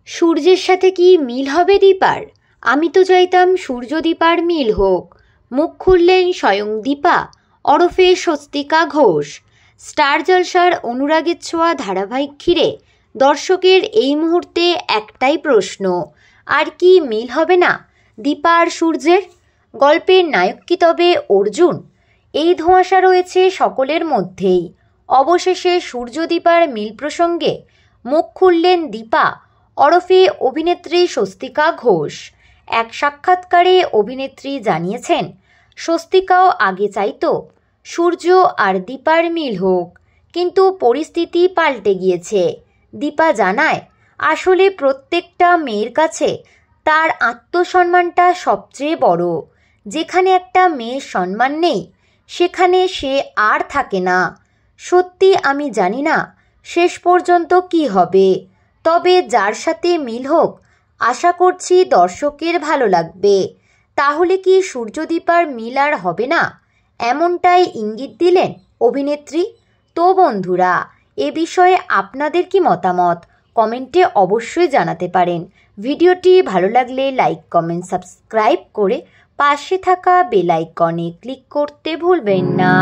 সূর্যের সাথে কি মিল হবে দীপার? আমি তো চাইতাম সূর্য দীপার মিল হোক। মুখ খুললেন স্বয়ং দীপা ওরফে স্বস্তিকা ঘোষ। স্টার জলসার অনুরাগের ছোঁয়া ধারাবাহিক ঘিরে দর্শকের এই মুহূর্তে একটাই প্রশ্ন, আর কি মিল হবে না দীপা আর সূর্যের? গল্পের নায়ক কি তবে অর্জুন? এই ধোঁয়াশা রয়েছে সকলের মধ্যেই। অবশেষে সূর্য দীপার মিল প্রসঙ্গে মুখ খুললেন দীপা ওরফে অভিনেত্রী স্বস্তিকা ঘোষ। এক সাক্ষাৎকারে অভিনেত্রী জানিয়েছেন, স্বস্তিকাও আগে চাইতো সূর্য আর দীপার মিল হোক, কিন্তু পরিস্থিতি পাল্টে গিয়েছে। দীপা জানায়, আসলে প্রত্যেকটা মেয়ের কাছে তার আত্মসম্মানটা সবচেয়ে বড়। যেখানে একটা মেয়ের সম্মান নেই সেখানে সে আর থাকে না। সত্যি আমি জানি না শেষ পর্যন্ত কি হবে, তবে যার সাথে মিল হোক আশা করছি দর্শকের ভালো লাগবে। তাহলে কি সূর্যদীপার মিল আর হবে না, এমনটাই ইঙ্গিত দিলেন অভিনেত্রী? তো বন্ধুরা, এ বিষয়ে আপনাদের কি মতামত কমেন্টে অবশ্যই জানাতে পারেন। ভিডিওটি ভালো লাগলে লাইক কমেন্ট সাবস্ক্রাইব করে পাশে থাকা বেল আইকনে ক্লিক করতে ভুলবেন না।